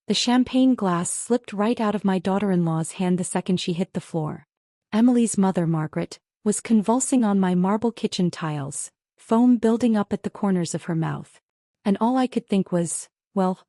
The champagne glass slipped right out of my daughter-in-law's hand the second she hit the floor. Emily's mother, Margaret, was convulsing on my marble kitchen tiles, foam building up at the corners of her mouth. And all I could think was, well,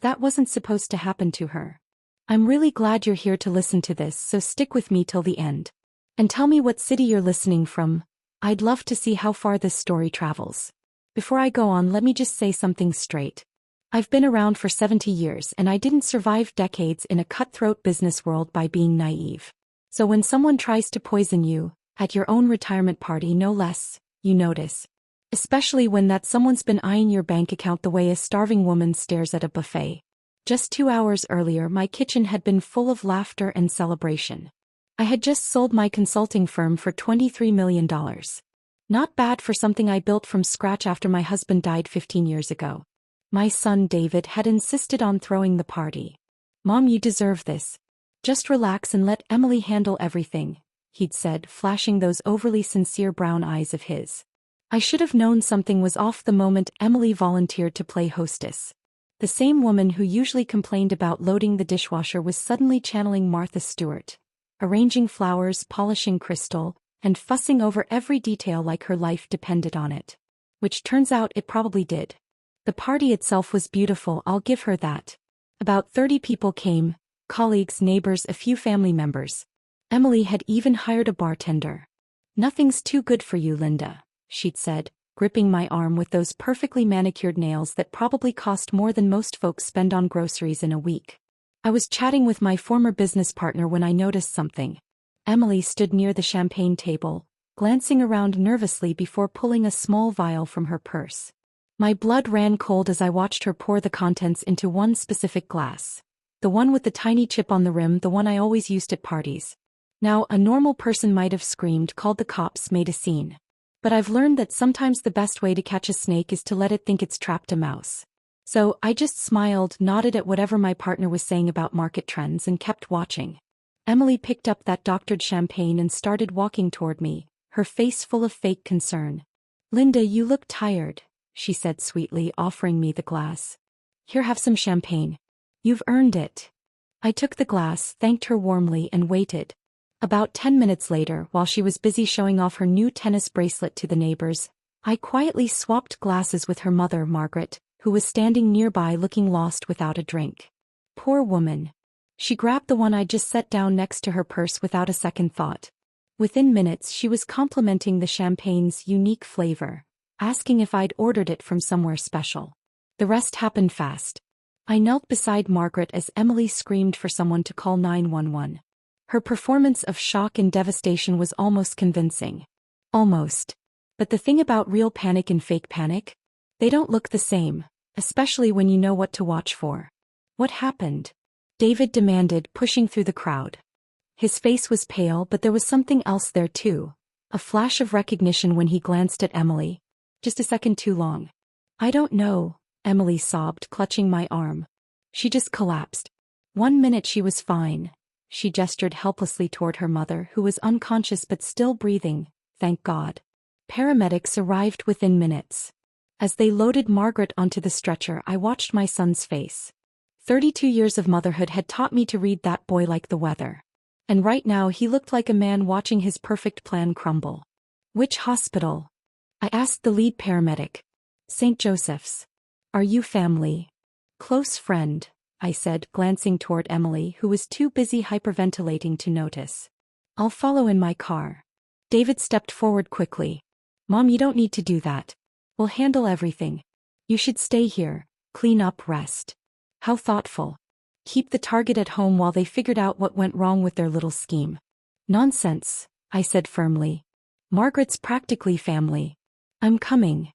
that wasn't supposed to happen to her. I'm really glad you're here to listen to this, so stick with me till the end. And tell me what city you're listening from. I'd love to see how far this story travels. Before I go on, let me just say something straight. I've been around for 70 years and I didn't survive decades in a cutthroat business world by being naive. So when someone tries to poison you, at your own retirement party no less, you notice. Especially when that someone's been eyeing your bank account the way a starving woman stares at a buffet. Just 2 hours earlier, my kitchen had been full of laughter and celebration. I had just sold my consulting firm for $23 million. Not bad for something I built from scratch after my husband died 15 years ago. My son David had insisted on throwing the party. "Mom, you deserve this. Just relax and let Emily handle everything," he'd said, flashing those overly sincere brown eyes of his. I should have known something was off the moment Emily volunteered to play hostess. The same woman who usually complained about loading the dishwasher was suddenly channeling Martha Stewart, arranging flowers, polishing crystal, and fussing over every detail like her life depended on it. Which turns out it probably did. The party itself was beautiful, I'll give her that. About 30 people came, colleagues, neighbors, a few family members. Emily had even hired a bartender. "Nothing's too good for you, Linda," she'd said, gripping my arm with those perfectly manicured nails that probably cost more than most folks spend on groceries in a week. I was chatting with my former business partner when I noticed something. Emily stood near the champagne table, glancing around nervously before pulling a small vial from her purse. My blood ran cold as I watched her pour the contents into one specific glass. The one with the tiny chip on the rim, the one I always used at parties. Now, a normal person might have screamed, called the cops, made a scene. But I've learned that sometimes the best way to catch a snake is to let it think it's trapped a mouse. So, I just smiled, nodded at whatever my partner was saying about market trends, and kept watching. Emily picked up that doctored champagne and started walking toward me, her face full of fake concern. "Linda, you look tired," she said sweetly, offering me the glass. "Here, have some champagne. You've earned it." I took the glass, thanked her warmly, and waited. About 10 minutes later, while she was busy showing off her new tennis bracelet to the neighbors, I quietly swapped glasses with her mother, Margaret, who was standing nearby looking lost without a drink. Poor woman. She grabbed the one I just set down next to her purse without a second thought. Within minutes, she was complimenting the champagne's unique flavor, asking if I'd ordered it from somewhere special. The rest happened fast. I knelt beside Margaret as Emily screamed for someone to call 911. Her performance of shock and devastation was almost convincing. Almost. But the thing about real panic and fake panic? They don't look the same, especially when you know what to watch for. "What happened?" David demanded, pushing through the crowd. His face was pale, but there was something else there too. A flash of recognition when he glanced at Emily. "Just a second too long." "I don't know," Emily sobbed, clutching my arm. "She just collapsed. 1 minute she was fine." She gestured helplessly toward her mother, who was unconscious but still breathing, thank God. Paramedics arrived within minutes. As they loaded Margaret onto the stretcher, I watched my son's face. 32 years of motherhood had taught me to read that boy like the weather. And right now he looked like a man watching his perfect plan crumble. "Which hospital?" I asked the lead paramedic. "St. Joseph's." "Are you family?" "Close friend," I said, glancing toward Emily, who was too busy hyperventilating to notice. "I'll follow in my car." David stepped forward quickly. "Mom, you don't need to do that. We'll handle everything. You should stay here, clean up, rest." How thoughtful. Keep the target at home while they figured out what went wrong with their little scheme. "Nonsense," I said firmly. "Margaret's practically family. I'm coming."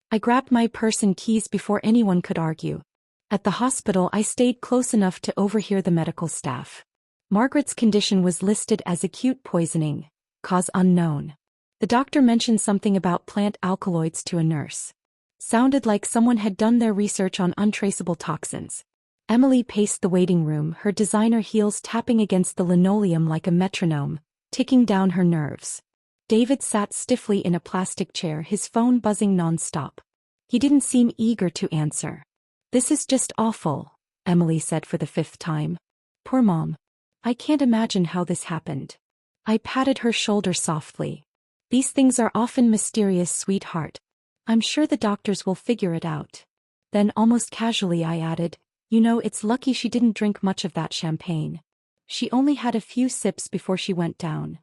I grabbed my purse and keys before anyone could argue. At the hospital, I stayed close enough to overhear the medical staff. Margaret's condition was listed as acute poisoning, cause unknown. The doctor mentioned something about plant alkaloids to a nurse. Sounded like someone had done their research on untraceable toxins. Emily paced the waiting room, her designer heels tapping against the linoleum like a metronome, ticking down her nerves. David sat stiffly in a plastic chair, his phone buzzing non-stop. He didn't seem eager to answer. "This is just awful," Emily said for the fifth time. Poor Mom. I can't imagine how this happened. I patted her shoulder softly. These things are often mysterious, sweetheart. I'm sure the doctors will figure it out. Then almost casually I added, it's lucky she didn't drink much of that champagne. She only had a few sips before she went down.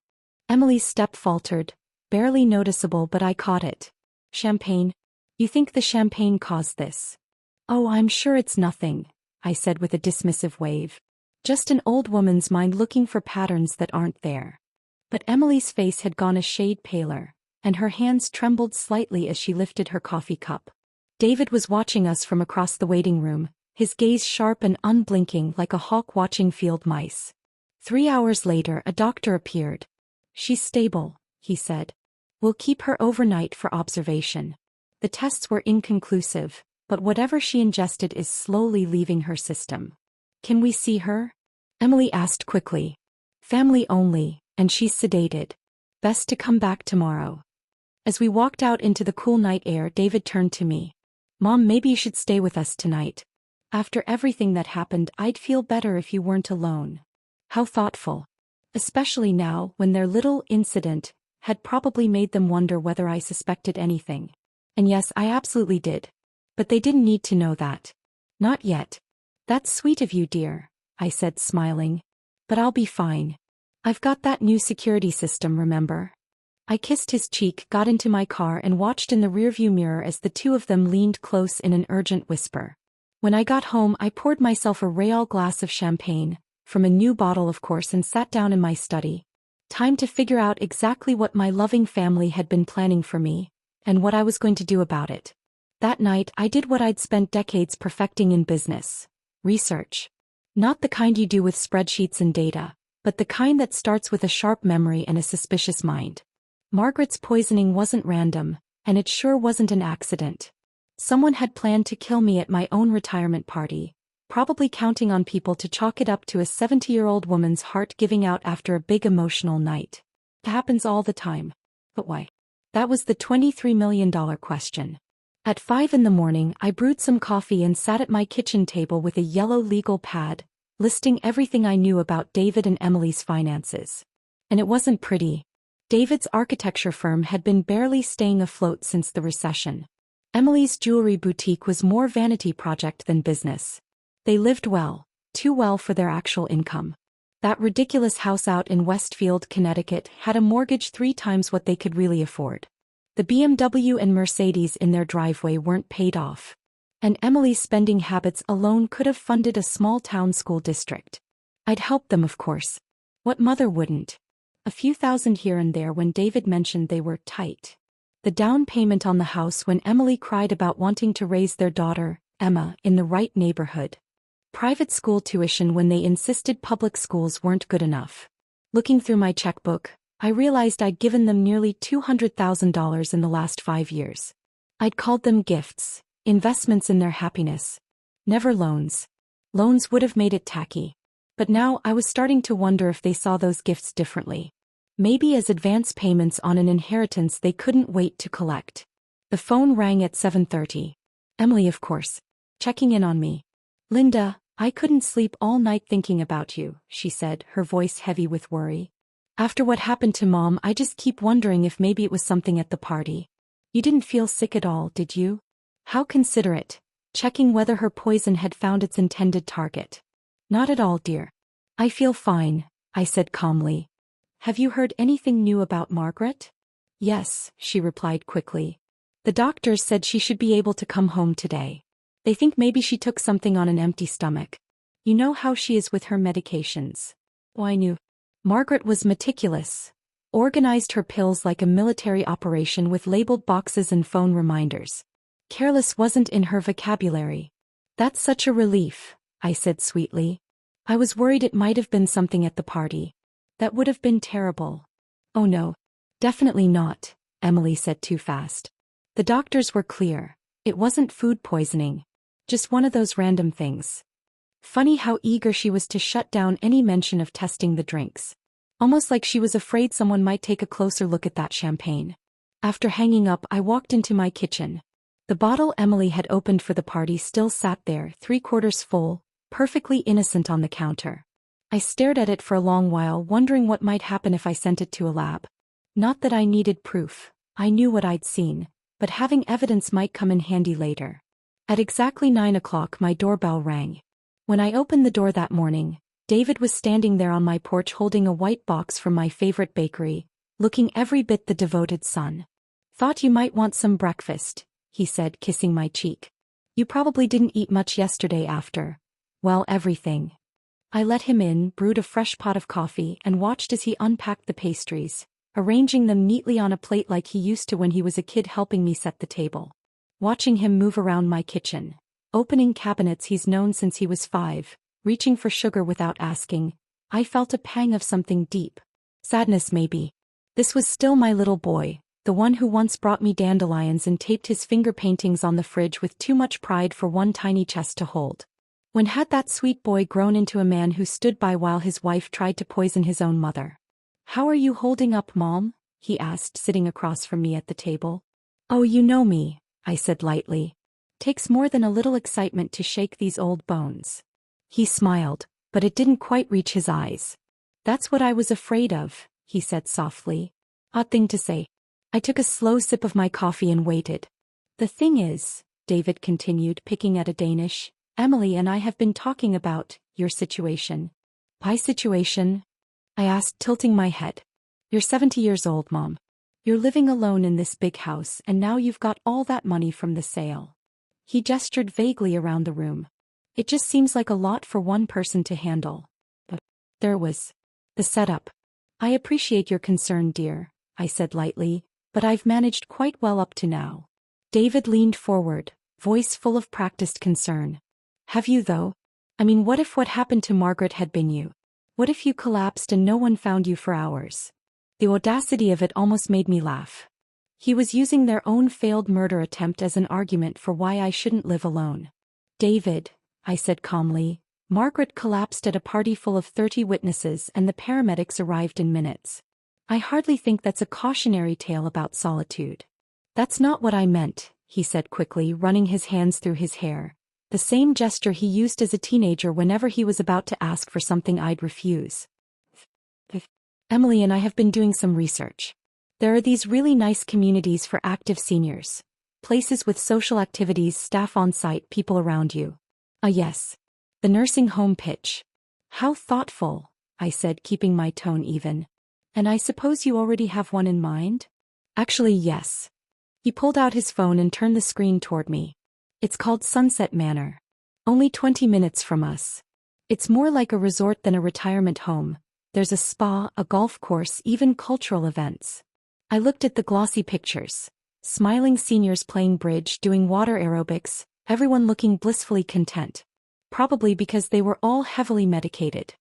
Emily's step faltered, barely noticeable, but I caught it. Champagne? You think the champagne caused this? Oh, I'm sure it's nothing, I said with a dismissive wave. Just an old woman's mind looking for patterns that aren't there. But Emily's face had gone a shade paler, and her hands trembled slightly as she lifted her coffee cup. David was watching us from across the waiting room, his gaze sharp and unblinking like a hawk watching field mice. 3 hours later, a doctor appeared. She's stable, he said. We'll keep her overnight for observation. The tests were inconclusive, but whatever she ingested is slowly leaving her system. Can we see her? Emily asked quickly. Family only, and she's sedated. Best to come back tomorrow. As we walked out into the cool night air, David turned to me. Mom, maybe you should stay with us tonight. After everything that happened, I'd feel better if you weren't alone. How thoughtful. Especially now, when their little incident had probably made them wonder whether I suspected anything. And yes, I absolutely did. But they didn't need to know that. Not yet. That's sweet of you, dear, I said, smiling. But I'll be fine. I've got that new security system, remember? I kissed his cheek, got into my car, and watched in the rearview mirror as the two of them leaned close in an urgent whisper. When I got home, I poured myself a Royal glass of champagne, from a new bottle of course, and sat down in my study. Time to figure out exactly what my loving family had been planning for me, and what I was going to do about it. That night, I did what I'd spent decades perfecting in business. Research. Not the kind you do with spreadsheets and data, but the kind that starts with a sharp memory and a suspicious mind. Margaret's poisoning wasn't random, and it sure wasn't an accident. Someone had planned to kill me at my own retirement party, probably counting on people to chalk it up to a 70-year-old woman's heart giving out after a big emotional night. It happens all the time. But why? That was the $23 million question. At 5 in the morning, I brewed some coffee and sat at my kitchen table with a yellow legal pad, listing everything I knew about David and Emily's finances. And it wasn't pretty. David's architecture firm had been barely staying afloat since the recession. Emily's jewelry boutique was more vanity project than business. They lived well, too well for their actual income. That ridiculous house out in Westfield, Connecticut, had a mortgage 3 times what they could really afford. The BMW and Mercedes in their driveway weren't paid off. And Emily's spending habits alone could have funded a small-town school district. I'd helped them, of course. What mother wouldn't? A few thousand here and there when David mentioned they were tight. The down payment on the house when Emily cried about wanting to raise their daughter, Emma, in the right neighborhood. Private school tuition when they insisted public schools weren't good enough. Looking through my checkbook, I realized I'd given them nearly $200,000 in the last 5 years. I'd called them gifts, investments in their happiness. Never loans. Loans would have made it tacky. But now I was starting to wonder if they saw those gifts differently. Maybe as advance payments on an inheritance they couldn't wait to collect. The phone rang at 7:30. Emily, of course. Checking in on me. Linda, I couldn't sleep all night thinking about you, she said, her voice heavy with worry. After what happened to Mom, I just keep wondering if maybe it was something at the party. You didn't feel sick at all, did you? How considerate. Checking whether her poison had found its intended target. Not at all, dear. I feel fine, I said calmly. Have you heard anything new about Margaret? Yes, she replied quickly. The doctors said she should be able to come home today. They think maybe she took something on an empty stomach. You know how she is with her medications. Oh, I knew. Margaret was meticulous. Organized her pills like a military operation with labeled boxes and phone reminders. Careless wasn't in her vocabulary. That's such a relief, I said sweetly. I was worried it might have been something at the party. That would have been terrible. Oh no. Definitely not, Emily said too fast. The doctors were clear. It wasn't food poisoning. Just one of those random things. Funny how eager she was to shut down any mention of testing the drinks. Almost like she was afraid someone might take a closer look at that champagne. After hanging up, I walked into my kitchen. The bottle Emily had opened for the party still sat there, 3/4 full, perfectly innocent on the counter. I stared at it for a long while, wondering what might happen if I sent it to a lab. Not that I needed proof. I knew what I'd seen, but having evidence might come in handy later. At exactly 9 o'clock my doorbell rang. When I opened the door that morning, David was standing there on my porch holding a white box from my favorite bakery, looking every bit the devoted son. "Thought you might want some breakfast," he said, kissing my cheek. "You probably didn't eat much yesterday after, well, everything." I let him in, brewed a fresh pot of coffee, and watched as he unpacked the pastries, arranging them neatly on a plate like he used to when he was a kid, helping me set the table. Watching him move around my kitchen, opening cabinets he's known since he was 5, reaching for sugar without asking, I felt a pang of something deep. Sadness maybe. This was still my little boy, the one who once brought me dandelions and taped his finger paintings on the fridge with too much pride for one tiny chest to hold. When had that sweet boy grown into a man who stood by while his wife tried to poison his own mother? "How are you holding up, Mom?" he asked, sitting across from me at the table. "Oh, you know me," I said lightly. "Takes more than a little excitement to shake these old bones." He smiled, but it didn't quite reach his eyes. "That's what I was afraid of," he said softly. Odd thing to say. I took a slow sip of my coffee and waited. "The thing is," David continued, picking at a Danish, "Emily and I have been talking about your situation." "My situation?" I asked, tilting my head. "You're 70 years old, Mom. You're living alone in this big house, and now you've got all that money from the sale." He gestured vaguely around the room. "It just seems like a lot for one person to handle." But there was the setup. "I appreciate your concern, dear," I said lightly, "but I've managed quite well up to now." David leaned forward, voice full of practiced concern. "Have you though? I mean, what if what happened to Margaret had been you? What if you collapsed and no one found you for hours?" The audacity of it almost made me laugh. He was using their own failed murder attempt as an argument for why I shouldn't live alone. "David," I said calmly, "Margaret collapsed at a party full of 30 witnesses and the paramedics arrived in minutes. I hardly think that's a cautionary tale about solitude." "That's not what I meant," he said quickly, running his hands through his hair. The same gesture he used as a teenager whenever he was about to ask for something I'd refuse. "Emily and I have been doing some research. There are these really nice communities for active seniors. Places with social activities, staff on site, people around you." Yes. The nursing home pitch." "How thoughtful," I said, keeping my tone even. "And I suppose you already have one in mind?" "Actually, yes." He pulled out his phone and turned the screen toward me. "It's called Sunset Manor. Only 20 minutes from us. It's more like a resort than a retirement home. There's a spa, a golf course, even cultural events." I looked at the glossy pictures. Smiling seniors playing bridge, doing water aerobics, everyone looking blissfully content. Probably because they were all heavily medicated.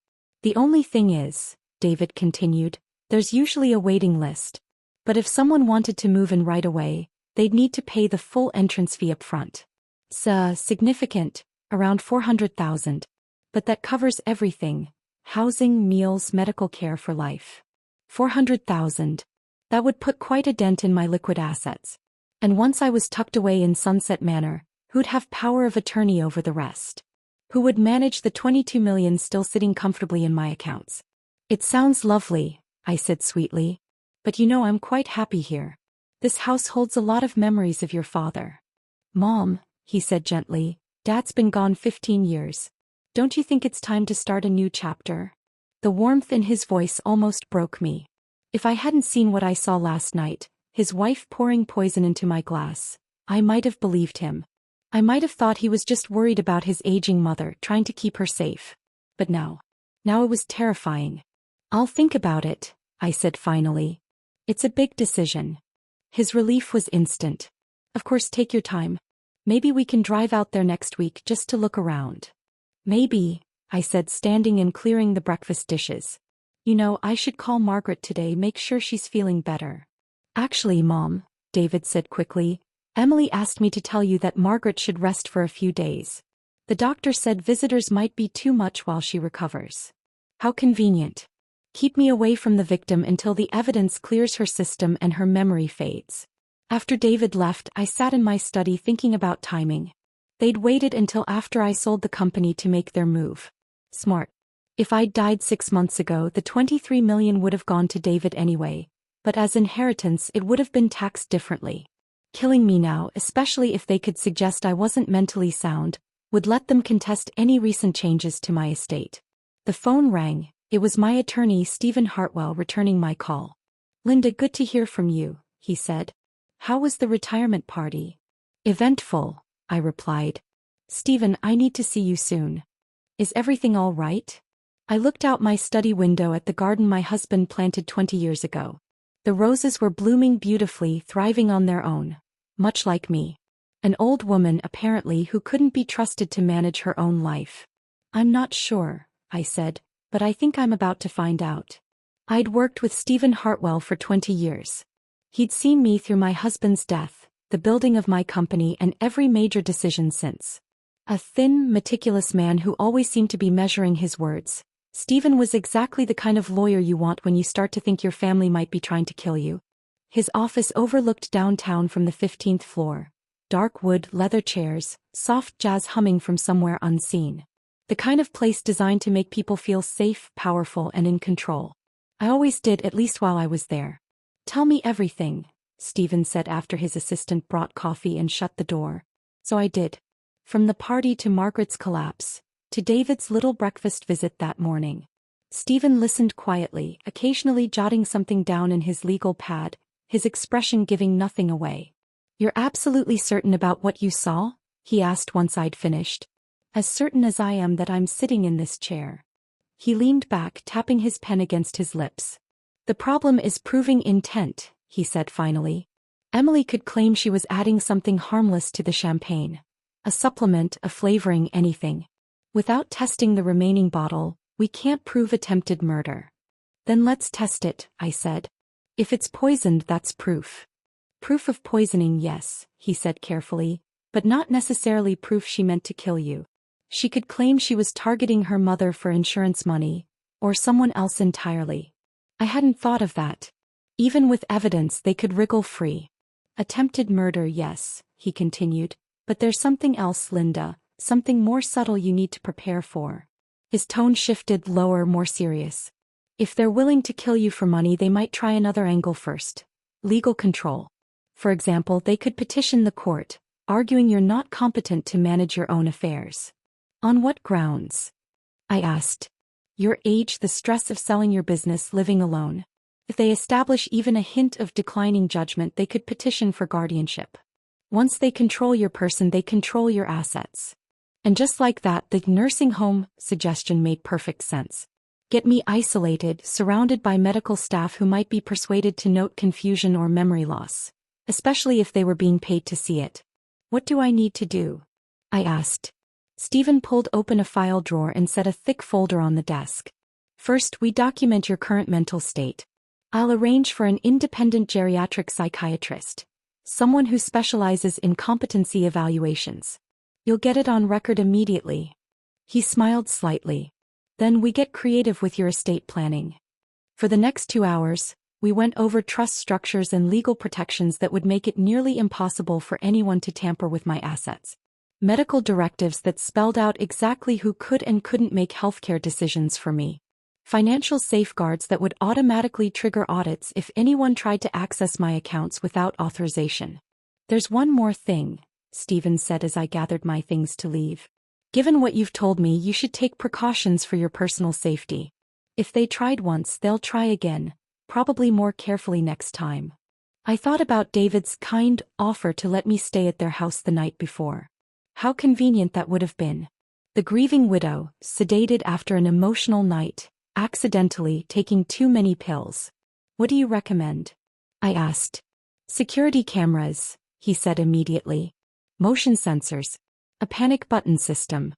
"The only thing is," David continued, "there's usually a waiting list. But if someone wanted to move in right away, they'd need to pay the full entrance fee up front. Significant, around $400,000. But that covers everything: housing, meals, medical care for life. $400,000. That would put quite a dent in my liquid assets. And once I was tucked away in Sunset Manor, who'd have power of attorney over the rest? Who would manage the $22 million still sitting comfortably in my accounts?" "It sounds lovely," I said sweetly. "But you know, I'm quite happy here. This house holds a lot of memories of your father." "Mom," he said gently, "Dad's been gone 15 years. Don't you think it's time to start a new chapter?" The warmth in his voice almost broke me. If I hadn't seen what I saw last night, his wife pouring poison into my glass, I might have believed him. I might have thought he was just worried about his aging mother, trying to keep her safe. But now it was terrifying. "I'll think about it," I said finally. "It's a big decision." His relief was instant. "Of course, take your time. Maybe we can drive out there next week just to look around." "Maybe," I said, standing and clearing the breakfast dishes. "You know, I should call Margaret today, make sure she's feeling better." "Actually, Mom," David said quickly, "Emily asked me to tell you that Margaret should rest for a few days. The doctor said visitors might be too much while she recovers." "How convenient. Keep me away from the victim until the evidence clears her system and her memory fades." After David left, I sat in my study thinking about timing. They'd waited until after I sold the company to make their move. Smart. If I'd died 6 months ago, the $23 million would have gone to David anyway, but as inheritance it would have been taxed differently. Killing me now, especially if they could suggest I wasn't mentally sound, would let them contest any recent changes to my estate. The phone rang. It was my attorney Stephen Hartwell returning my call. "Linda, good to hear from you," he said. "How was the retirement party?" "Eventful," I replied. "Stephen, I need to see you soon. Is everything all right?" I looked out my study window at the garden my husband planted 20 years ago. The roses were blooming beautifully, thriving on their own, much like me. An old woman, apparently, who couldn't be trusted to manage her own life. "I'm not sure," I said, "but I think I'm about to find out." I'd worked with Stephen Hartwell for 20 years. He'd seen me through my husband's death, the building of my company, and every major decision since. A thin, meticulous man who always seemed to be measuring his words. Stephen was exactly the kind of lawyer you want when you start to think your family might be trying to kill you. His office overlooked downtown from the 15th floor. Dark wood, leather chairs, soft jazz humming from somewhere unseen. The kind of place designed to make people feel safe, powerful, and in control. I always did, at least while I was there. "Tell me everything," Stephen said after his assistant brought coffee and shut the door. So I did. From the party to Margaret's collapse, to David's little breakfast visit that morning. Stephen listened quietly, occasionally jotting something down in his legal pad, his expression giving nothing away. "You're absolutely certain about what you saw?" he asked once I'd finished. "As certain as I am that I'm sitting in this chair." He leaned back, tapping his pen against his lips. "The problem is proving intent," he said finally. "Emily could claim she was adding something harmless to the champagne. A supplement, a flavoring, anything. Without testing the remaining bottle, we can't prove attempted murder." "Then let's test it," I said. "If it's poisoned, that's proof." "Proof of poisoning, yes," he said carefully, "but not necessarily proof she meant to kill you. She could claim she was targeting her mother for insurance money, or someone else entirely. I hadn't thought of that. Even with evidence, they could wriggle free. Attempted murder, yes," he continued, "but there's something else, Linda, something more subtle you need to prepare for." His tone shifted, lower, more serious. "If they're willing to kill you for money, they might try another angle first. Legal control. For example, they could petition the court, arguing you're not competent to manage your own affairs." "On what grounds?" I asked. "Your age, the stress of selling your business, living alone. If they establish even a hint of declining judgment, they could petition for guardianship. Once they control your person, they control your assets." And just like that, the nursing home suggestion made perfect sense. Get me isolated, surrounded by medical staff who might be persuaded to note confusion or memory loss, especially if they were being paid to see it. "What do I need to do?" I asked. Stephen pulled open a file drawer and set a thick folder on the desk. "First, we document your current mental state. I'll arrange for an independent geriatric psychiatrist, someone who specializes in competency evaluations. You'll get it on record immediately." He smiled slightly. "Then we get creative with your estate planning." For the next 2 hours, we went over trust structures and legal protections that would make it nearly impossible for anyone to tamper with my assets. Medical directives that spelled out exactly who could and couldn't make healthcare decisions for me. Financial safeguards that would automatically trigger audits if anyone tried to access my accounts without authorization. "There's one more thing," Stephen said as I gathered my things to leave. "Given what you've told me, you should take precautions for your personal safety. If they tried once, they'll try again, probably more carefully next time." I thought about David's kind offer to let me stay at their house the night before. How convenient that would have been. The grieving widow, sedated after an emotional night, accidentally taking too many pills. "What do you recommend?" I asked. "Security cameras," he said immediately. "Motion sensors. A panic button system.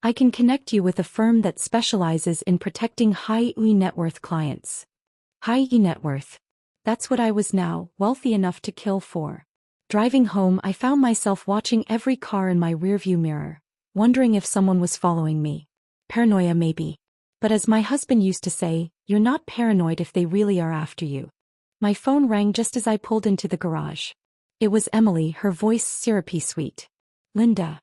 I can connect you with a firm that specializes in protecting high net worth clients." High net worth. That's what I was now, wealthy enough to kill for. Driving home, I found myself watching every car in my rearview mirror, wondering if someone was following me. Paranoia maybe. But as my husband used to say, you're not paranoid if they really are after you. My phone rang just as I pulled into the garage. It was Emily, her voice syrupy sweet. "Linda.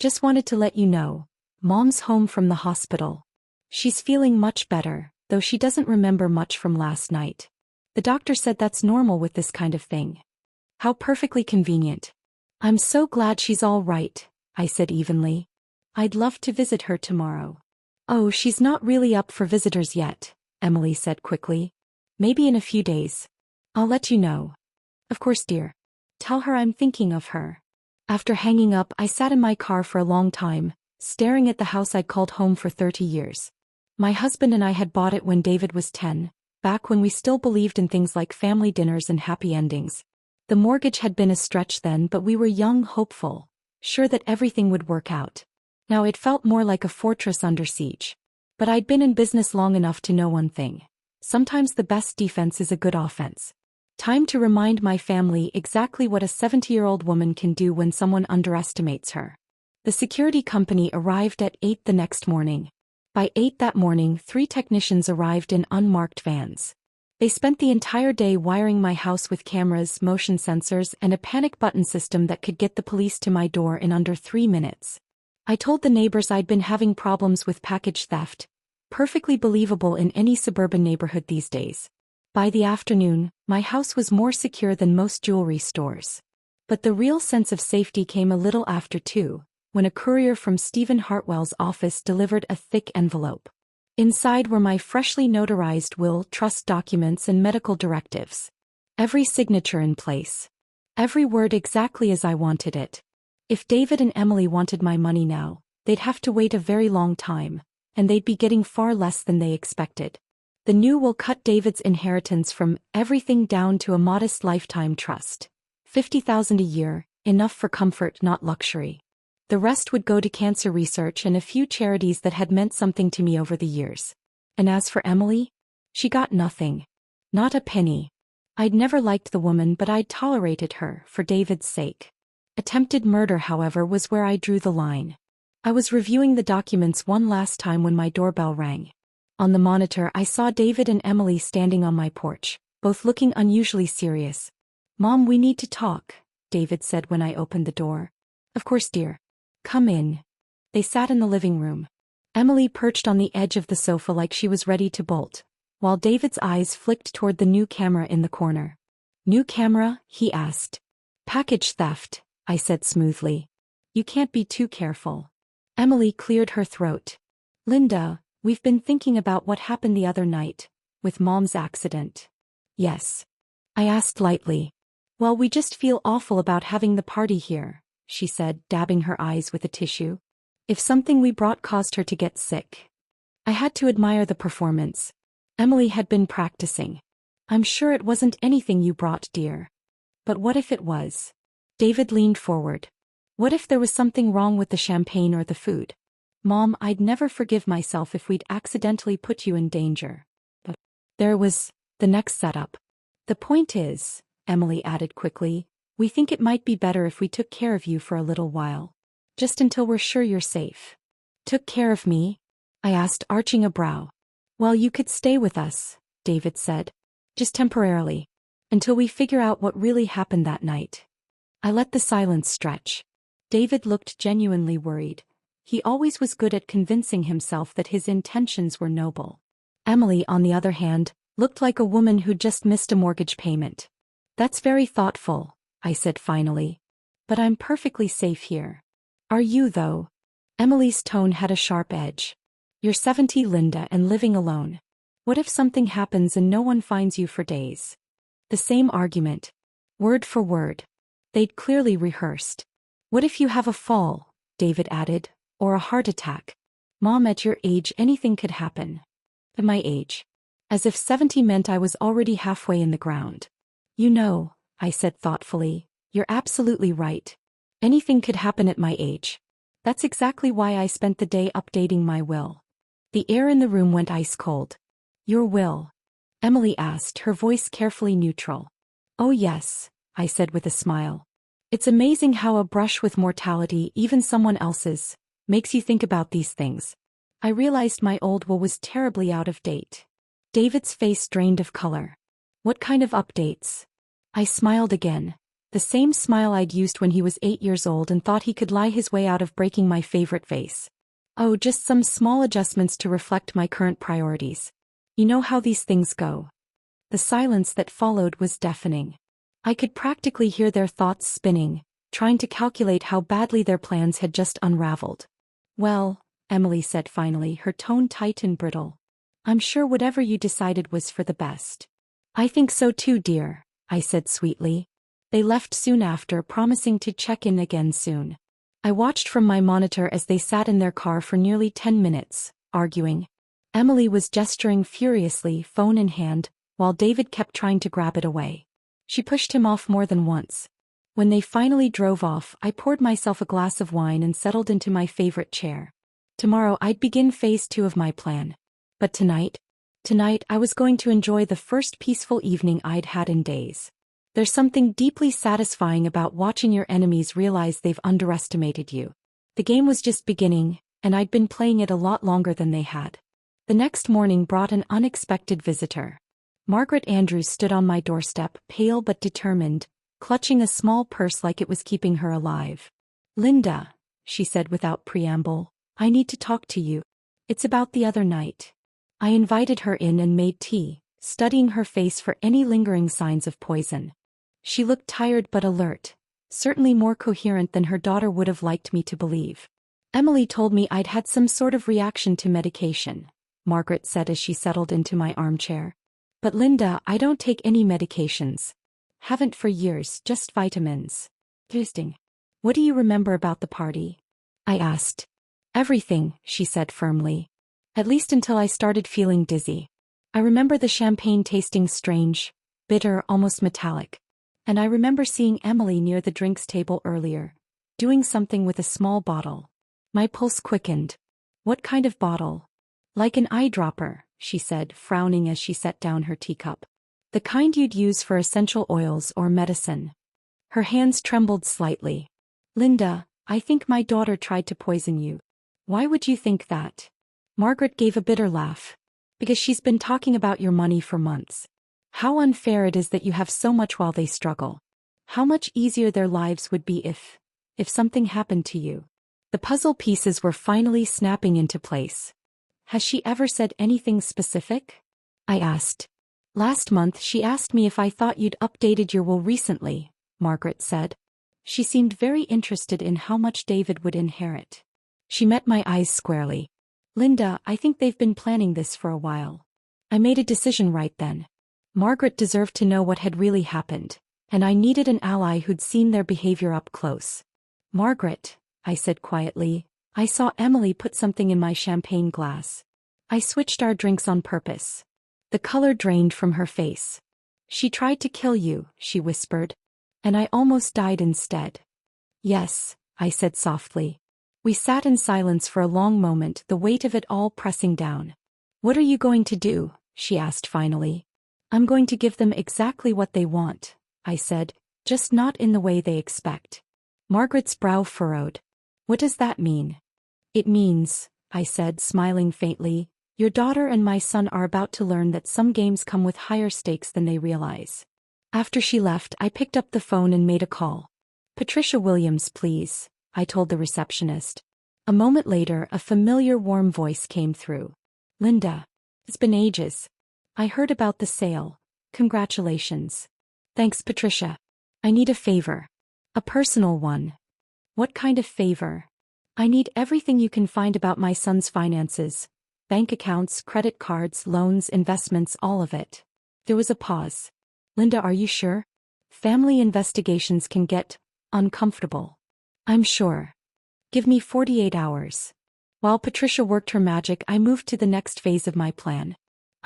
Just wanted to let you know. Mom's home from the hospital. She's feeling much better, though she doesn't remember much from last night. The doctor said that's normal with this kind of thing. How perfectly convenient. I'm so glad she's all right, I said evenly. I'd love to visit her tomorrow. Oh, she's not really up for visitors yet, Emily said quickly. Maybe in a few days. I'll let you know. Of course, dear. Tell her I'm thinking of her. After hanging up, I sat in my car for a long time, staring at the house I'd called home for 30 years. My husband and I had bought it when David was 10, back when we still believed in things like family dinners and happy endings. The mortgage had been a stretch then, but we were young, hopeful, sure that everything would work out. Now it felt more like a fortress under siege. But I'd been in business long enough to know one thing. Sometimes the best defense is a good offense. Time to remind my family exactly what a 70-year-old woman can do when someone underestimates her. The security company arrived at 8 the next morning. By 8 that morning, 3 technicians arrived in unmarked vans. They spent the entire day wiring my house with cameras, motion sensors, and a panic button system that could get the police to my door in under 3 minutes. I told the neighbors I'd been having problems with package theft, perfectly believable in any suburban neighborhood these days. By the afternoon, my house was more secure than most jewelry stores. But the real sense of safety came a little after 2, when a courier from Stephen Hartwell's office delivered a thick envelope. Inside were my freshly notarized will, trust documents, and medical directives. Every signature in place. Every word exactly as I wanted it. If David and Emily wanted my money now, they'd have to wait a very long time, and they'd be getting far less than they expected. The new will cut David's inheritance from everything down to a modest lifetime trust. $50,000 a year, enough for comfort, not luxury. The rest would go to cancer research and a few charities that had meant something to me over the years. And as for Emily? She got nothing. Not a penny. I'd never liked the woman, but I'd tolerated her, for David's sake. Attempted murder, however, was where I drew the line. I was reviewing the documents one last time when my doorbell rang. On the monitor, I saw David and Emily standing on my porch, both looking unusually serious. "Mom, we need to talk," David said when I opened the door. "Of course, dear. Come in." They sat in the living room. Emily perched on the edge of the sofa like she was ready to bolt, while David's eyes flicked toward the new camera in the corner. "New camera?" he asked. "Package theft," I said smoothly. "You can't be too careful." Emily cleared her throat. "Linda, we've been thinking about what happened the other night, with Mom's accident." "Yes?" I asked lightly. "Well, we just feel awful about having the party here," she said, dabbing her eyes with a tissue. "If something we brought caused her to get sick." I had to admire the performance. Emily had been practicing. "I'm sure it wasn't anything you brought, dear." "But what if it was?" David leaned forward. "What if there was something wrong with the champagne or the food? Mom, I'd never forgive myself if we'd accidentally put you in danger." But there was the next setup. "The point is," Emily added quickly, "we think it might be better if we took care of you for a little while. Just until we're sure you're safe." "Took care of me?" I asked, arching a brow. "Well, you could stay with us," David said. "Just temporarily. Until we figure out what really happened that night." I let the silence stretch. David looked genuinely worried. He always was good at convincing himself that his intentions were noble. Emily, on the other hand, looked like a woman who'd just missed a mortgage payment. "That's very thoughtful," I said finally. "But I'm perfectly safe here." "Are you, though?" Emily's tone had a sharp edge. "You're 70, Linda, and living alone. What if something happens and no one finds you for days?" The same argument. Word for word. They'd clearly rehearsed. "What if you have a fall?" David added. "Or a heart attack? Mom, at your age anything could happen." At my age. As if 70 meant I was already halfway in the ground. "You know," I said thoughtfully, "you're absolutely right. Anything could happen at my age. That's exactly why I spent the day updating my will." The air in the room went ice cold. "Your will?" Emily asked, her voice carefully neutral. "Oh yes," I said with a smile. "It's amazing how a brush with mortality, even someone else's, makes you think about these things." I realized my old will was terribly out of date. David's face drained of color. "What kind of updates?" I smiled again. The same smile I'd used when he was 8 years old and thought he could lie his way out of breaking my favorite vase. Oh, just some small adjustments to reflect my current priorities. You know how these things go. The silence that followed was deafening. I could practically hear their thoughts spinning, trying to calculate how badly their plans had just unraveled. Well, Emily said finally, her tone tight and brittle. I'm sure whatever you decided was for the best. I think so too, dear, I said sweetly. They left soon after, promising to check in again soon. I watched from my monitor as they sat in their car for nearly 10 minutes, arguing. Emily was gesturing furiously, phone in hand, while David kept trying to grab it away. She pushed him off more than once. When they finally drove off, I poured myself a glass of wine and settled into my favorite chair. Tomorrow I'd begin phase 2 of my plan. But tonight I was going to enjoy the first peaceful evening I'd had in days. There's something deeply satisfying about watching your enemies realize they've underestimated you. The game was just beginning, and I'd been playing it a lot longer than they had. The next morning brought an unexpected visitor. Margaret Andrews stood on my doorstep, pale but determined, clutching a small purse like it was keeping her alive. Linda, she said without preamble, I need to talk to you. It's about the other night. I invited her in and made tea, studying her face for any lingering signs of poison. She looked tired but alert, certainly more coherent than her daughter would have liked me to believe. Emily told me I'd had some sort of reaction to medication, Margaret said as she settled into my armchair. But Linda, I don't take any medications. Haven't for years, just vitamins. Interesting. What do you remember about the party? I asked. Everything, she said firmly. At least until I started feeling dizzy. I remember the champagne tasting strange, bitter, almost metallic. And I remember seeing Emily near the drinks table earlier, doing something with a small bottle. My pulse quickened. What kind of bottle? Like an eyedropper, she said, frowning as she set down her teacup. The kind you'd use for essential oils or medicine. Her hands trembled slightly. Linda, I think my daughter tried to poison you. Why would you think that? Margaret gave a bitter laugh. Because she's been talking about your money for months. How unfair it is that you have so much while they struggle. How much easier their lives would be if something happened to you. The puzzle pieces were finally snapping into place. Has she ever said anything specific? I asked. Last month she asked me if I thought you'd updated your will recently, Margaret said. She seemed very interested in how much David would inherit. She met my eyes squarely. Linda, I think they've been planning this for a while. I made a decision right then. Margaret deserved to know what had really happened, and I needed an ally who'd seen their behavior up close. Margaret, I said quietly, I saw Emily put something in my champagne glass. I switched our drinks on purpose. The color drained from her face. She tried to kill you, she whispered. And I almost died instead. Yes, I said softly. We sat in silence for a long moment, the weight of it all pressing down. What are you going to do? She asked finally. I'm going to give them exactly what they want, I said, just not in the way they expect. Margaret's brow furrowed. What does that mean? It means, I said, smiling faintly, your daughter and my son are about to learn that some games come with higher stakes than they realize. After she left, I picked up the phone and made a call. Patricia Williams, please, I told the receptionist. A moment later, a familiar warm voice came through. Linda. It's been ages. I heard about the sale. Congratulations. Thanks, Patricia. I need a favor. A personal one. What kind of favor? I need everything you can find about my son's finances. Bank accounts, credit cards, loans, investments, all of it. There was a pause. Linda, are you sure? Family investigations can get uncomfortable. I'm sure. Give me 48 hours. While Patricia worked her magic, I moved to the next phase of my plan.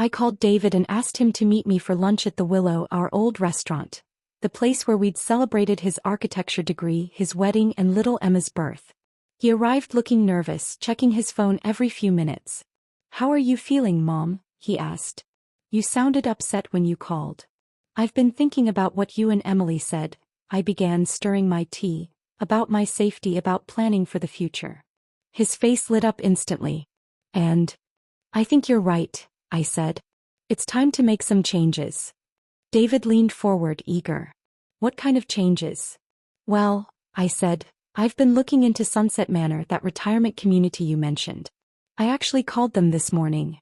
I called David and asked him to meet me for lunch at the Willow, our old restaurant. The place where we'd celebrated his architecture degree, his wedding, and little Emma's birth. He arrived looking nervous, checking his phone every few minutes. How are you feeling, Mom? He asked. You sounded upset when you called. I've been thinking about what you and Emily said, I began, stirring my tea, about my safety, about planning for the future. His face lit up instantly. And I think you're right, I said. It's time to make some changes. David leaned forward, eager. What kind of changes? Well, I said, I've been looking into Sunset Manor, that retirement community you mentioned. I actually called them this morning.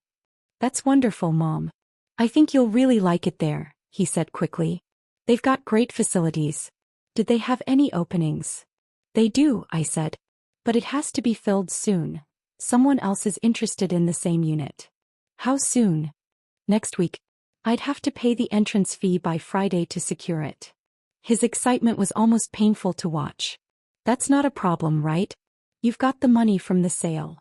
That's wonderful, Mom. I think you'll really like it there, he said quickly. They've got great facilities. Did they have any openings? They do, I said. But it has to be filled soon. Someone else is interested in the same unit. How soon? Next week. I'd have to pay the entrance fee by Friday to secure it. His excitement was almost painful to watch. That's not a problem, right? You've got the money from the sale.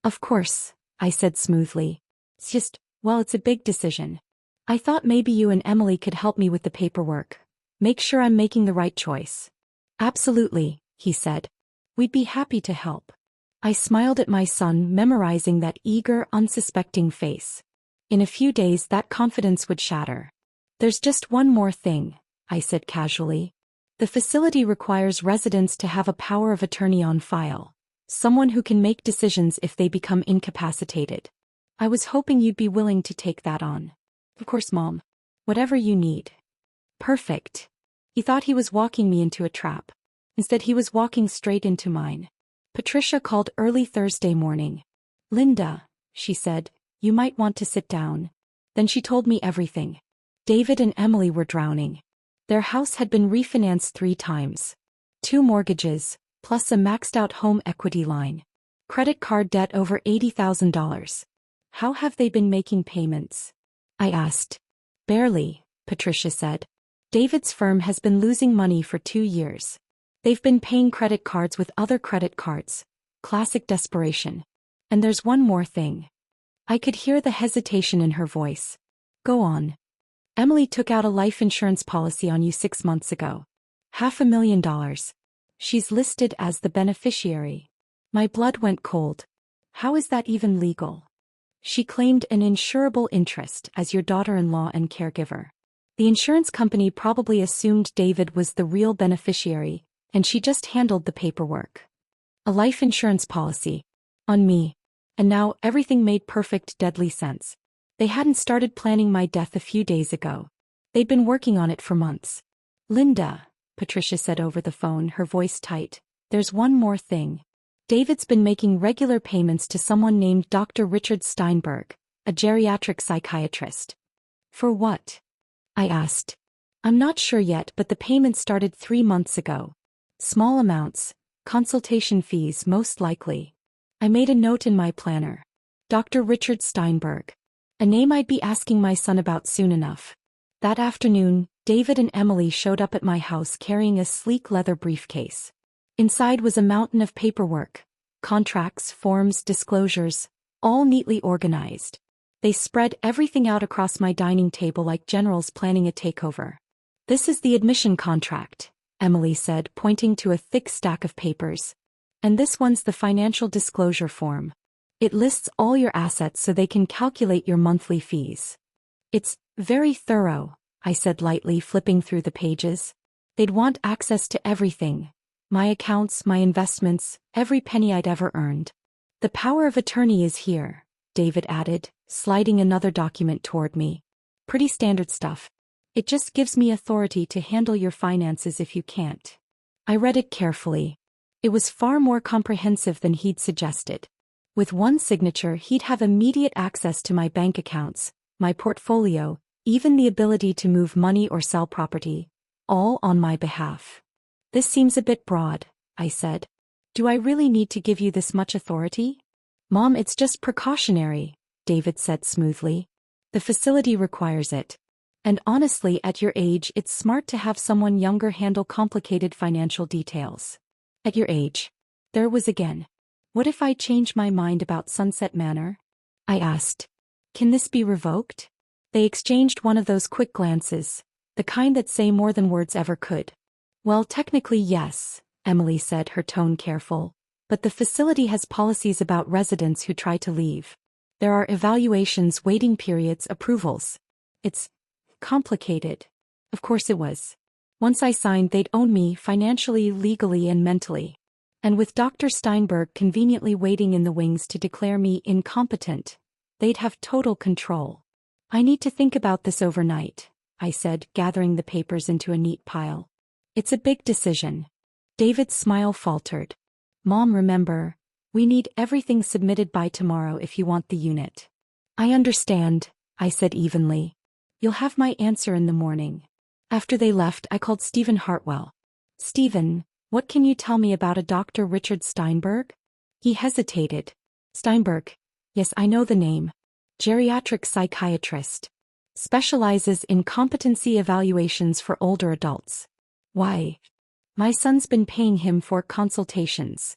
Of course, I said smoothly. It's just, well, it's a big decision. I thought maybe you and Emily could help me with the paperwork. Make sure I'm making the right choice. Absolutely, he said. We'd be happy to help. I smiled at my son, memorizing that eager, unsuspecting face. In a few days that confidence would shatter. There's just one more thing, I said casually. The facility requires residents to have a power of attorney on file. Someone who can make decisions if they become incapacitated. I was hoping you'd be willing to take that on. Of course, Mom. Whatever you need. Perfect. He thought he was walking me into a trap. Instead, he was walking straight into mine. Patricia called early Thursday morning. Linda, she said, you might want to sit down. Then she told me everything. David and Emily were drowning. Their house had been refinanced 3 times. 2 mortgages, plus a maxed-out home equity line. Credit card debt over $80,000. How have they been making payments? I asked. Barely, Patricia said. David's firm has been losing money for 2 years. They've been paying credit cards with other credit cards. Classic desperation. And there's one more thing. I could hear the hesitation in her voice. Go on. Emily took out a life insurance policy on you 6 months ago. $500,000. She's listed as the beneficiary. My blood went cold. How is that even legal? She claimed an insurable interest as your daughter-in-law and caregiver. The insurance company probably assumed David was the real beneficiary, and she just handled the paperwork. A life insurance policy. On me. And now everything made perfect, deadly sense. They hadn't started planning my death a few days ago. They'd been working on it for months. Linda, Patricia said over the phone, her voice tight, there's one more thing. David's been making regular payments to someone named Dr. Richard Steinberg, a geriatric psychiatrist. For what? I asked. I'm not sure yet, but the payment started 3 months ago. Small amounts, consultation fees most likely. I made a note in my planner. Dr. Richard Steinberg. A name I'd be asking my son about soon enough. That afternoon, David and Emily showed up at my house carrying a sleek leather briefcase. Inside was a mountain of paperwork. Contracts, forms, disclosures, all neatly organized. They spread everything out across my dining table like generals planning a takeover. This is the admission contract, Emily said, pointing to a thick stack of papers. And this one's the financial disclosure form. It lists all your assets so they can calculate your monthly fees. It's very thorough, I said lightly, flipping through the pages. They'd want access to everything. My accounts, my investments, every penny I'd ever earned. The power of attorney is here, David added, sliding another document toward me. Pretty standard stuff. It just gives me authority to handle your finances if you can't. I read it carefully. It was far more comprehensive than he'd suggested. With one signature, he'd have immediate access to my bank accounts, my portfolio, even the ability to move money or sell property, all on my behalf. This seems a bit broad, I said. Do I really need to give you this much authority? Mom, it's just precautionary, David said smoothly. The facility requires it. And honestly, at your age, it's smart to have someone younger handle complicated financial details. At your age. There was again. What if I change my mind about Sunset Manor? I asked. Can this be revoked? They exchanged one of those quick glances, the kind that say more than words ever could. Well, technically yes, Emily said, her tone careful. But the facility has policies about residents who try to leave. There are evaluations, waiting periods, approvals. It's complicated. Of course it was. Once I signed, they'd own me financially, legally, and mentally. And with Dr. Steinberg conveniently waiting in the wings to declare me incompetent, they'd have total control. I need to think about this overnight, I said, gathering the papers into a neat pile. It's a big decision. David's smile faltered. Mom, remember, we need everything submitted by tomorrow if you want the unit. I understand, I said evenly. You'll have my answer in the morning. After they left, I called Stephen Hartwell. Stephen, what can you tell me about a Dr. Richard Steinberg? He hesitated. Steinberg. Yes, I know the name. Geriatric psychiatrist. Specializes in competency evaluations for older adults. Why? My son's been paying him for consultations.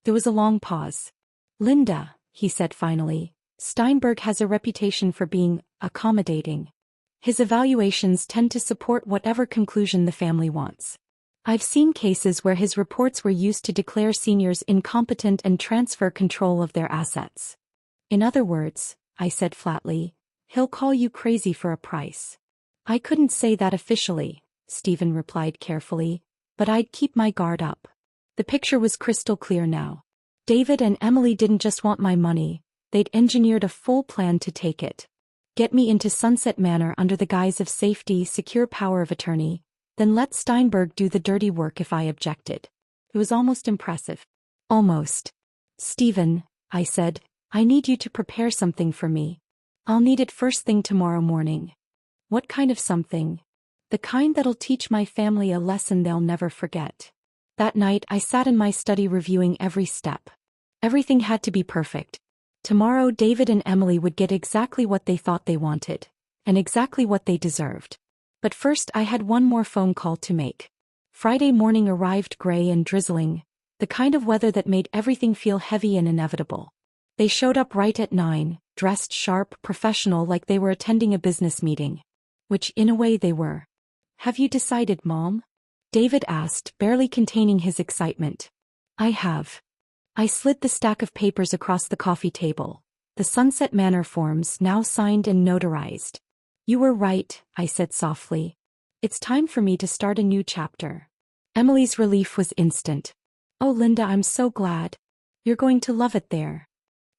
There was a long pause. Linda, he said finally, Steinberg has a reputation for being accommodating. His evaluations tend to support whatever conclusion the family wants. I've seen cases where his reports were used to declare seniors incompetent and transfer control of their assets. In other words, I said flatly, he'll call you crazy for a price. I couldn't say that officially, Stephen replied carefully, but I'd keep my guard up. The picture was crystal clear now. David and Emily didn't just want my money, they'd engineered a full plan to take it. Get me into Sunset Manor under the guise of safety, secure power of attorney, then let Steinberg do the dirty work if I objected. It was almost impressive. Almost. Stephen, I said, I need you to prepare something for me. I'll need it first thing tomorrow morning. What kind of something? The kind that'll teach my family a lesson they'll never forget. That night I sat in my study reviewing every step. Everything had to be perfect. Tomorrow David and Emily would get exactly what they thought they wanted, and exactly what they deserved. But first I had one more phone call to make. Friday morning arrived gray and drizzling, the kind of weather that made everything feel heavy and inevitable. They showed up right at 9, dressed sharp, professional, like they were attending a business meeting. Which in a way they were. Have you decided, Mom? David asked, barely containing his excitement. I have. I slid the stack of papers across the coffee table. The Sunset Manor forms, now signed and notarized. You were right, I said softly. It's time for me to start a new chapter. Emily's relief was instant. Oh, Linda, I'm so glad. You're going to love it there.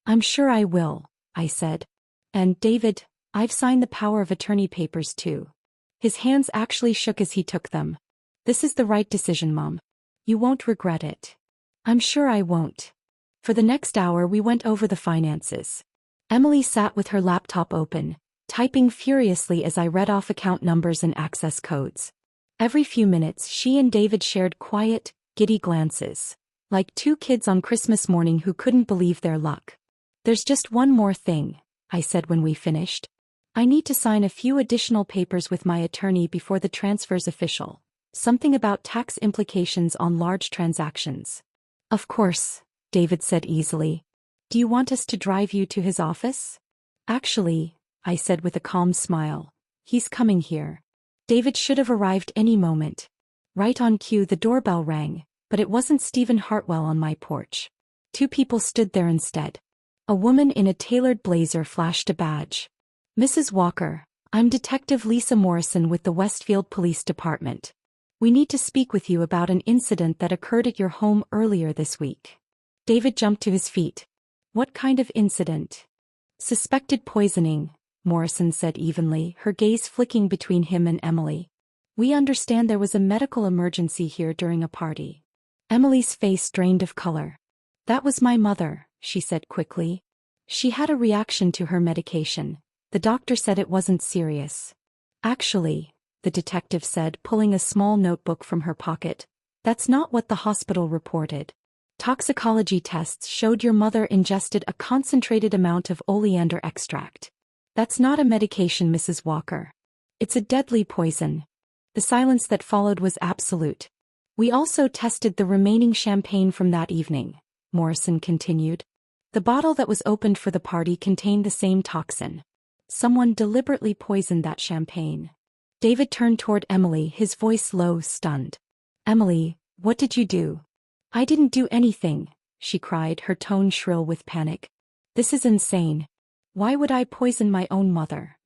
I'm sure I will, I said. And, David, I've signed the power of attorney papers too. His hands actually shook as he took them. This is the right decision, Mom. You won't regret it. I'm sure I won't. For the next hour we went over the finances. Emily sat with her laptop open, typing furiously as I read off account numbers and access codes. Every few minutes she and David shared quiet, giddy glances, like two kids on Christmas morning who couldn't believe their luck. There's just one more thing, I said when we finished. I need to sign a few additional papers with my attorney before the transfer's official. Something about tax implications on large transactions. Of course, David said easily. Do you want us to drive you to his office? Actually, I said with a calm smile, he's coming here. David should have arrived any moment. Right on cue the doorbell rang, but it wasn't Stephen Hartwell on my porch. Two people stood there instead. A woman in a tailored blazer flashed a badge. Mrs. Walker, I'm Detective Lisa Morrison with the Westfield Police Department. We need to speak with you about an incident that occurred at your home earlier this week. David jumped to his feet. What kind of incident? Suspected poisoning, Morrison said evenly, her gaze flicking between him and Emily. We understand there was a medical emergency here during a party. Emily's face drained of color. That was my mother, she said quickly. She had a reaction to her medication. The doctor said it wasn't serious. Actually, the detective said, pulling a small notebook from her pocket, that's not what the hospital reported. Toxicology tests showed your mother ingested a concentrated amount of oleander extract. That's not a medication, Mrs. Walker. It's a deadly poison. The silence that followed was absolute. We also tested the remaining champagne from that evening, Morrison continued. The bottle that was opened for the party contained the same toxin. Someone deliberately poisoned that champagne. David turned toward Emily, his voice low, stunned. Emily, what did you do? I didn't do anything, she cried, her tone shrill with panic. This is insane. Why would I poison my own mother?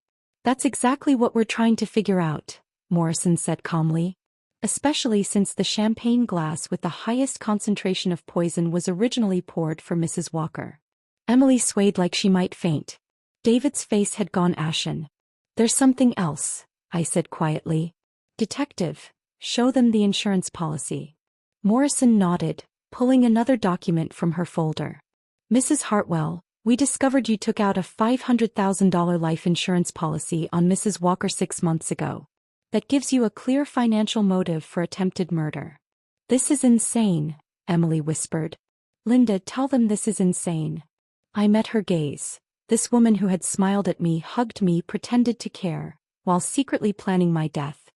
That's exactly what we're trying to figure out, Morrison said calmly. Especially since the champagne glass with the highest concentration of poison was originally poured for Mrs. Walker. Emily swayed like she might faint. David's face had gone ashen. There's something else, I said quietly. Detective, Show them the insurance policy. Morrison nodded, pulling another document from her folder. Mrs. Hartwell, we discovered you took out a $500,000 life insurance policy on Mrs. Walker 6 months ago. That gives you a clear financial motive for attempted murder. This is insane, Emily whispered. Linda, tell them this is insane. I met her gaze. This woman who had smiled at me, hugged me, pretended to care, while secretly planning my death.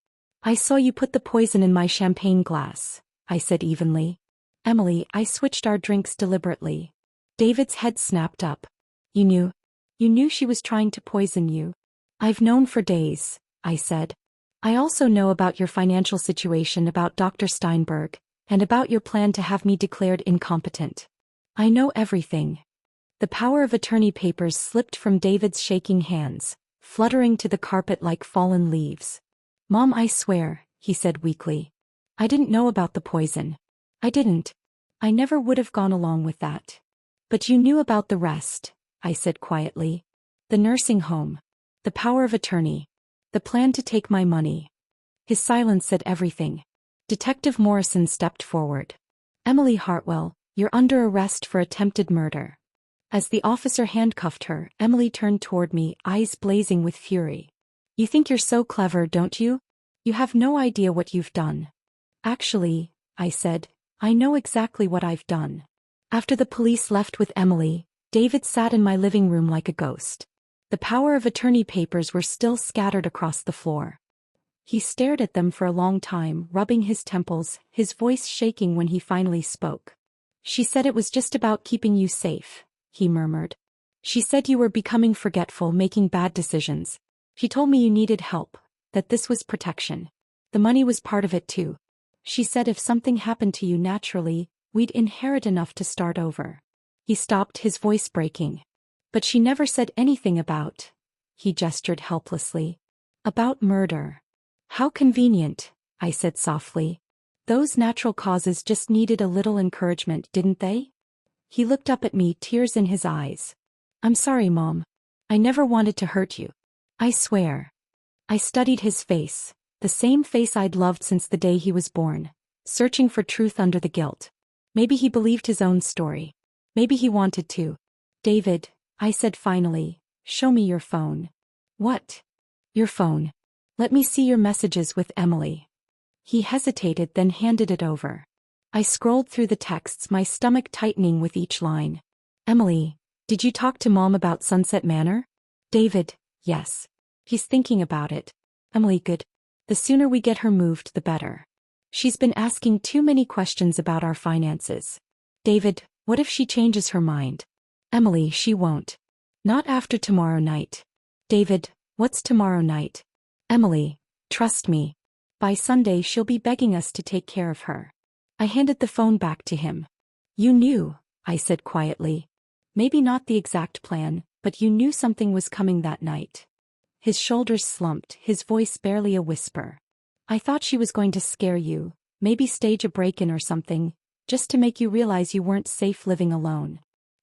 I saw you put the poison in my champagne glass, I said evenly. Emily, I switched our drinks deliberately. David's head snapped up. You knew? You knew she was trying to poison you? I've known for days, I said. I also know about your financial situation, about Dr. Steinberg, and about your plan to have me declared incompetent. I know everything. The power of attorney papers slipped from David's shaking hands, fluttering to the carpet like fallen leaves. Mom, I swear, he said weakly. I didn't know about the poison. I didn't. I never would have gone along with that. But you knew about the rest, I said quietly. The nursing home. The power of attorney. The plan to take my money. His silence said everything. Detective Morrison stepped forward. Emily Hartwell, you're under arrest for attempted murder. As the officer handcuffed her, Emily turned toward me, eyes blazing with fury. You think you're so clever, don't you? You have no idea what you've done. Actually, I said, I know exactly what I've done. After the police left with Emily, David sat in my living room like a ghost. The power of attorney papers were still scattered across the floor. He stared at them for a long time, rubbing his temples, his voice shaking when he finally spoke. She said it was just about keeping you safe, he murmured. She said you were becoming forgetful, making bad decisions. She told me you needed help, that this was protection. The money was part of it too. She said if something happened to you naturally, we'd inherit enough to start over. He stopped, his voice breaking. But she never said anything about, he gestured helplessly, about murder. How convenient, I said softly. Those natural causes just needed a little encouragement, didn't they? He looked up at me, tears in his eyes. I'm sorry, Mom. I never wanted to hurt you. I swear. I studied his face, the same face I'd loved since the day he was born, searching for truth under the guilt. Maybe he believed his own story. Maybe he wanted to. David, I said finally, show me your phone. What? Your phone. Let me see your messages with Emily. He hesitated, then handed it over. I scrolled through the texts, my stomach tightening with each line. Emily, did you talk to Mom about Sunset Manor? David, yes. He's thinking about it. Emily, good. The sooner we get her moved, the better. She's been asking too many questions about our finances. David, what if she changes her mind? Emily, she won't. Not after tomorrow night. David, what's tomorrow night? Emily, trust me. By Sunday she'll be begging us to take care of her. I handed the phone back to him. You knew, I said quietly. Maybe not the exact plan, but you knew something was coming that night. His shoulders slumped, his voice barely a whisper. I thought she was going to scare you, maybe stage a break-in or something, just to make you realize you weren't safe living alone.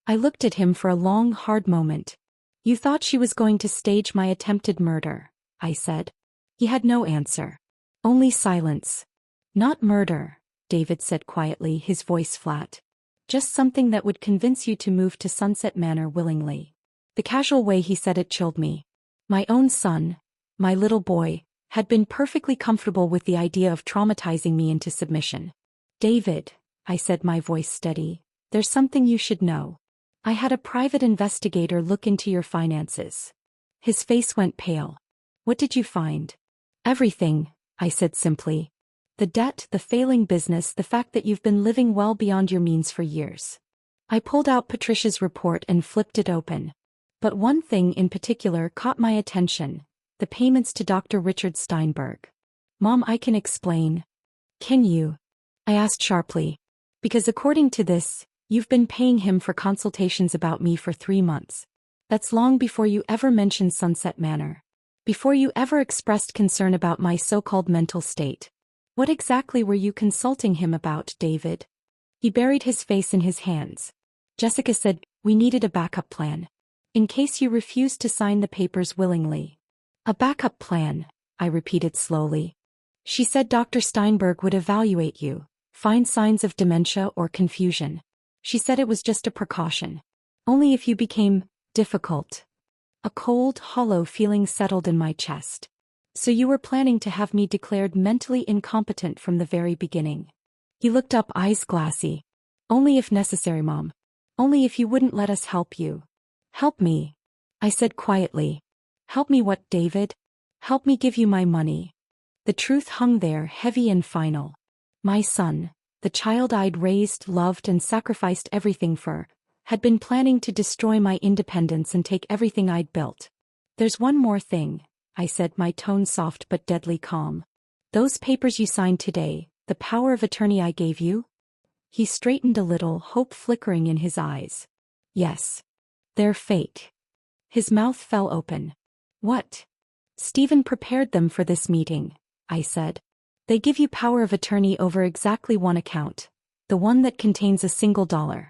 I looked at him for a long, hard moment. You thought she was going to stage my attempted murder, I said. He had no answer. Only silence. Not murder, David said quietly, his voice flat. Just something that would convince you to move to Sunset Manor willingly. The casual way he said it chilled me. My own son, my little boy, had been perfectly comfortable with the idea of traumatizing me into submission. David, I said, my voice steady, there's something you should know. I had a private investigator look into your finances. His face went pale. What did you find? Everything, I said simply. The debt, the failing business, the fact that you've been living well beyond your means for years. I pulled out Patricia's report and flipped it open. But one thing in particular caught my attention, the payments to Dr. Richard Steinberg. Mom, I can explain. Can you? I asked sharply. Because according to this, you've been paying him for consultations about me for 3 months. That's long before you ever mentioned Sunset Manor. Before you ever expressed concern about my so-called mental state. What exactly were you consulting him about, David? He buried his face in his hands. Jessica said, we needed a backup plan. In case you refused to sign the papers willingly. A backup plan, I repeated slowly. She said Dr. Steinberg would evaluate you, find signs of dementia or confusion. She said it was just a precaution. Only if you became difficult. A cold, hollow feeling settled in my chest. So you were planning to have me declared mentally incompetent from the very beginning. He looked up, eyes glassy. Only if necessary, Mom. Only if you wouldn't let us help you. Help me, I said quietly. Help me what, David? Help me give you my money. The truth hung there, heavy and final. My son, the child I'd raised, loved and sacrificed everything for, had been planning to destroy my independence and take everything I'd built. There's one more thing, I said, my tone soft but deadly calm. Those papers you signed today, the power of attorney I gave you? He straightened a little, hope flickering in his eyes. Yes. They're fake. His mouth fell open. What? Stephen prepared them for this meeting, I said. They give you power of attorney over exactly one account, the one that contains $1.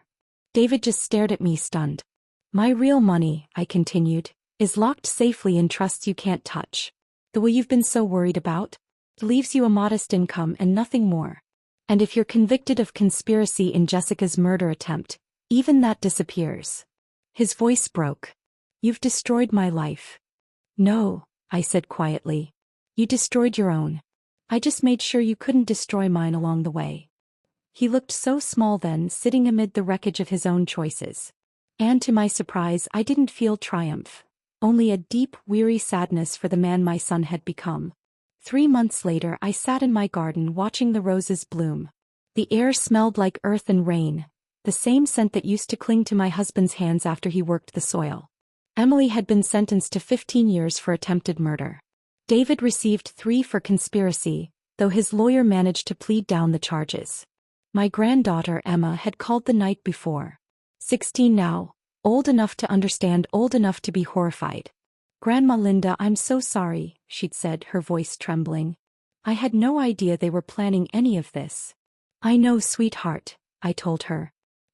David just stared at me, stunned. My real money, I continued, is locked safely in trusts you can't touch. The will you've been so worried about? Leaves you a modest income and nothing more. And if you're convicted of conspiracy in Jessica's murder attempt, even that disappears. His voice broke. You've destroyed my life. No, I said quietly. You destroyed your own. I just made sure you couldn't destroy mine along the way. He looked so small then, sitting amid the wreckage of his own choices. And to my surprise, I didn't feel triumph. Only a deep, weary sadness for the man my son had become. 3 months later, I sat in my garden watching the roses bloom. The air smelled like earth and rain, the same scent that used to cling to my husband's hands after he worked the soil. Emily had been sentenced to 15 years for attempted murder. David received 3 for conspiracy, though his lawyer managed to plead down the charges. My granddaughter Emma had called the night before. 16 now, old enough to understand, old enough to be horrified. Grandma Linda, I'm so sorry, she'd said, her voice trembling. I had no idea they were planning any of this. I know, sweetheart, I told her.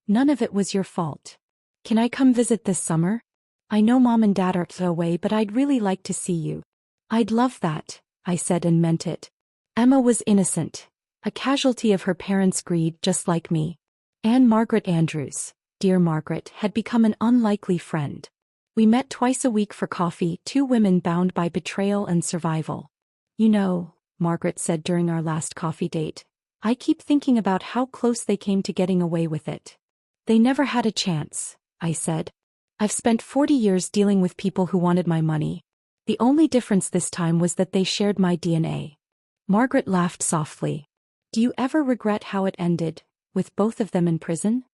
None of it was your fault. Can I come visit this summer? I know Mom and Dad are away, but I'd really like to see you. I'd love that, I said and meant it. Emma was innocent. A casualty of her parents' greed, just like me. Anne Margaret Andrews, dear Margaret, had become an unlikely friend. We met twice a week for coffee, 2 women bound by betrayal and survival. You know, Margaret said during our last coffee date, I keep thinking about how close they came to getting away with it. They never had a chance, I said. I've spent 40 years dealing with people who wanted my money. The only difference this time was that they shared my DNA. Margaret laughed softly. Do you ever regret how it ended, with both of them in prison?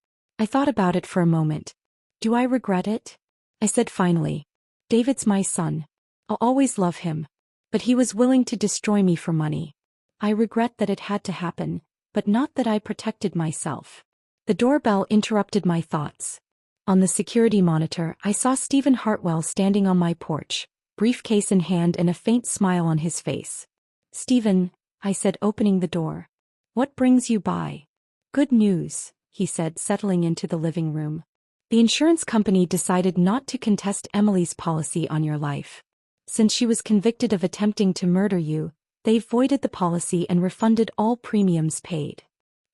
I thought about it for a moment. Do I regret it? I said finally. David's my son. I'll always love him. But he was willing to destroy me for money. I regret that it had to happen, but not that I protected myself. The doorbell interrupted my thoughts. On the security monitor, I saw Stephen Hartwell standing on my porch, briefcase in hand and a faint smile on his face. Stephen, I said, opening the door. What brings you by? Good news, he said, settling into the living room. The insurance company decided not to contest Emily's policy on your life. Since she was convicted of attempting to murder you, they voided the policy and refunded all premiums paid.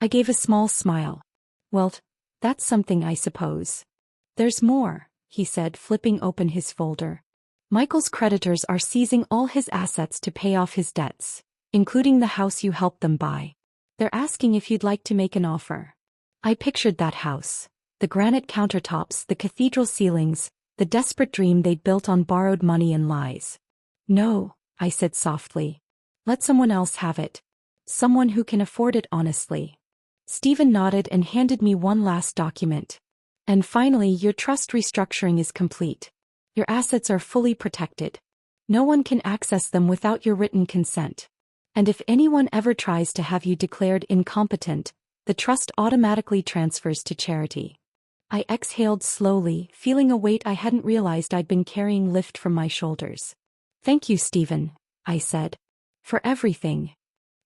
I gave a small smile. Well, that's something, I suppose. There's more, he said, flipping open his folder. Michael's creditors are seizing all his assets to pay off his debts, including the house you helped them buy. They're asking if you'd like to make an offer. I pictured that house. The granite countertops, the cathedral ceilings, the desperate dream they'd built on borrowed money and lies. No, I said softly. Let someone else have it. Someone who can afford it honestly. Stephen nodded and handed me one last document. And finally, your trust restructuring is complete. Your assets are fully protected. No one can access them without your written consent. And if anyone ever tries to have you declared incompetent, the trust automatically transfers to charity. I exhaled slowly, feeling a weight I hadn't realized I'd been carrying lift from my shoulders. Thank you, Stephen, I said. For everything.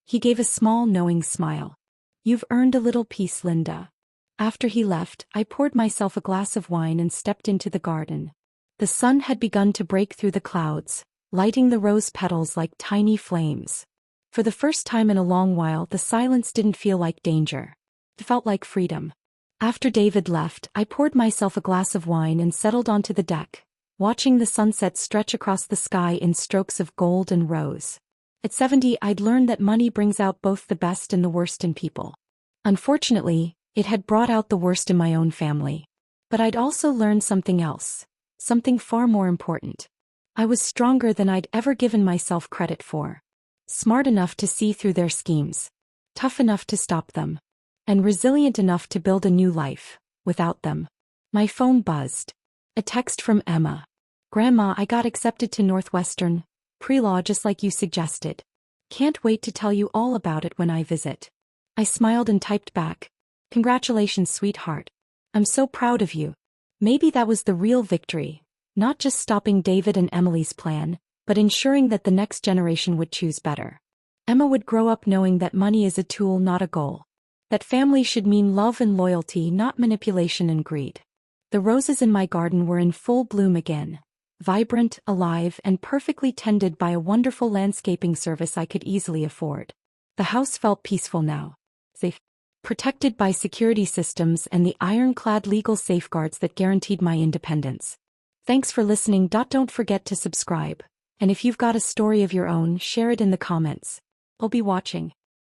He gave a small, knowing smile. You've earned a little peace, Linda. After he left, I poured myself a glass of wine and stepped into the garden. The sun had begun to break through the clouds, lighting the rose petals like tiny flames. For the first time in a long while, the silence didn't feel like danger. It felt like freedom. After David left, I poured myself a glass of wine and settled onto the deck, watching the sunset stretch across the sky in strokes of gold and rose. At 70, I'd learned that money brings out both the best and the worst in people. Unfortunately, it had brought out the worst in my own family. But I'd also learned something else, something far more important. I was stronger than I'd ever given myself credit for. Smart enough to see through their schemes, tough enough to stop them, and resilient enough to build a new life without them. My phone buzzed. A text from Emma. "Grandma, I got accepted to Northwestern pre-law just like you suggested. Can't wait to tell you all about it when I visit." I smiled and typed back, "Congratulations, sweetheart. I'm so proud of you." Maybe that was the real victory, not just stopping David and Emily's plan, but ensuring that the next generation would choose better. Emma would grow up knowing that money is a tool, not a goal. That family should mean love and loyalty, not manipulation and greed. The roses in my garden were in full bloom again, vibrant, alive, and perfectly tended by a wonderful landscaping service I could easily afford. The house felt peaceful now, safe, protected by security systems and the ironclad legal safeguards that guaranteed my independence. Thanks for listening. Don't forget to subscribe. And if you've got a story of your own, share it in the comments. I'll be watching.